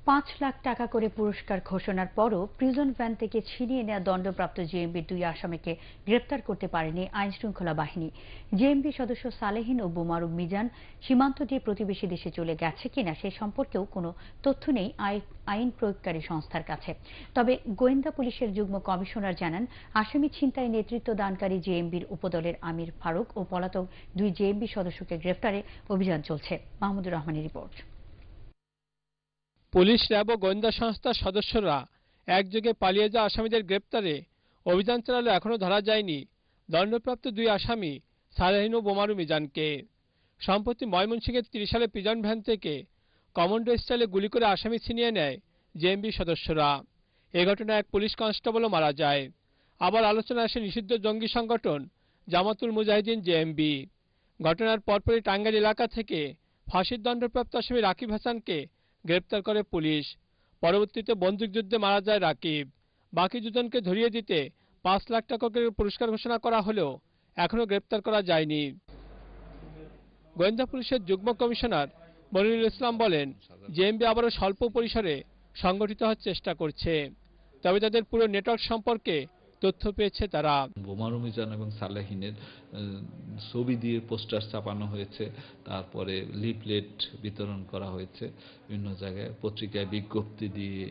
5 লাখ টাকা করে পুরস্কার ঘোষণার পরও প্রিজন ভ্যান থেকে ছিনিয়ে নেওয়া দণ্ডপ্রাপ্ত জেএমবির 2 আসামিকে গ্রেপ্তার করতে পারেনি আইনশৃঙ্খলা বাহিনী। জেএমবি সদস্য সালেহীন ও বোমারু মিজান সীমান্ত দিয়ে প্রতিবেশী দেশে চলে গেছে কিনা সে সম্পর্কেও কোনো তথ্য নেই আইন প্রয়োগকারী সংস্থার কাছে। তবে গোয়েন্দা পুলিশের যুগ্ম কমিশনার জানান, আসামি ছিনতাই নেতৃত্ব দানকারী জেএমবির উপদলের আমির ফারুক ও পলাতক 2 জেএমবি সদস্যকে গ্রেপ্তারে অভিযান চলছে। মাহমুদুর রহমানের রিপোর্ট। পুলিশ, র্যাব ও গোয়েন্দা সংস্থার সদস্যরা একযোগে পালিয়ে যাওয়া আসামিদের গ্রেপ্তারে অভিযান চালালেও এখনও ধরা যায়নি দণ্ডপ্রাপ্ত 2 আসামি সালেহীন ও বোমারু মিজানকে। সম্প্রতি ময়মনসিংহের 30 সালে প্রিজন ভ্যান থেকে কমান্ডো স্টাইলে গুলি করে আসামি ছিনিয়ে নেয় জেএমবি সদস্যরা। এ ঘটনায় এক পুলিশ কনস্টেবলও মারা যায়। আবার আলোচনায় আসে নিষিদ্ধ জঙ্গি সংগঠন জামাতুল মুজাহিদিন জেএমবি। ঘটনার পরপরই টাঙ্গাইল এলাকা থেকে ফাঁসির দণ্ডপ্রাপ্ত আসামি রাকিব হাসানকে গ্রেপ্তার করে পুলিশ। পরবর্তীতে বন্দুকযুদ্ধে মারা যায় রাকিব। বাকি দুজনকে ধরিয়ে দিতে 5 লাখ টাকা করে পুরস্কার ঘোষণা করা হলেও এখনও গ্রেপ্তার করা যায়নি। গোয়েন্দা পুলিশের যুগ্ম কমিশনার মনিরুল ইসলাম বলেন, জেএমবি আবারও স্বল্প পরিসরে সংগঠিত হওয়ার চেষ্টা করছে, তবে তাদের পুরো নেটওয়ার্ক সম্পর্কে তথ্য পেয়েছে তারা। বোমারু মিজান এবং সালেহীনের ছবি দিয়ে পোস্টার ছাপানো হয়েছে, তারপরে লিফলেট বিতরণ করা হয়েছে, বিভিন্ন জায়গায় পত্রিকায় বিজ্ঞপ্তি দিয়ে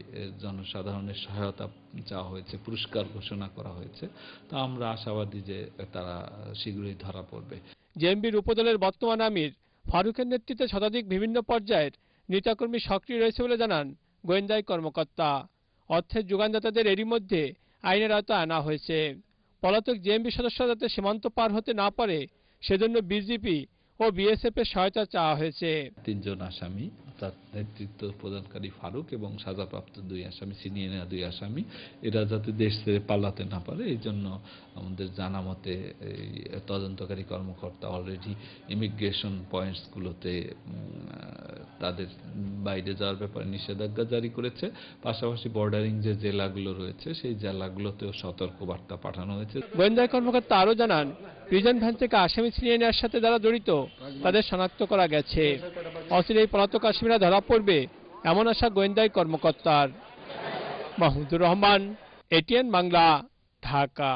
জনসাধারণের সহায়তা চাওয়া হয়েছে, পুরস্কার ঘোষণা করা হয়েছে। তা আমরা আশাবাদী যে তারা শীঘ্রই ধরা পড়বে। জেএমবির উপদলের বর্তমান আমির ফারুকের নেতৃত্বে শতাধিক বিভিন্ন পর্যায়ের নেতাকর্মী সক্রিয় রয়েছে বলে জানান গোয়েন্দা কর্মকর্তা। অর্থের যোগানদাতাদের এরই মধ্যে আইনের আওতায় আনা হয়েছে। পলাতক জেএমবি সদস্যরা যাতে সীমান্ত পার হতে না পারে সেজন্য বিজিপি ও বিএসএফ এর সহায়তা চাওয়া হয়েছে। 3 জন আসামি, তার নেতৃত্ব প্রদানকারী ফারুক এবং সাজাপ্রাপ্ত 2 আসামি, ছিনিয়ে নেওয়া 2 আসামি, এরা যাতে দেশ ছেড়ে পালাতে না পারে এই জন্য আমাদের জানা মতে তদন্তকারী কর্মকর্তা অলরেডি ইমিগ্রেশন পয়েন্টসগুলোতে তাদের বাইরে যাওয়ার ব্যাপারে নিষেধাজ্ঞা জারি করেছে। পাশাপাশি বর্ডারিং যে জেলাগুলো রয়েছে সেই জেলাগুলোতেও সতর্কবার্তা পাঠানো হয়েছে। গোয়েন্দা কর্মকর্তা আরও জানান, প্রিজন ভ্যান থেকে আসামি ছিনিয়ে নেওয়ার সাথে যারা জড়িত তাদের শনাক্ত করা গেছে। অচিরেই এই পলাতক আসামিরা ধরা পড়বে এমন আশা গোয়েন্দা কর্মকর্তার। মাহমুদুর রহমান, এটিএন বাংলা, ঢাকা।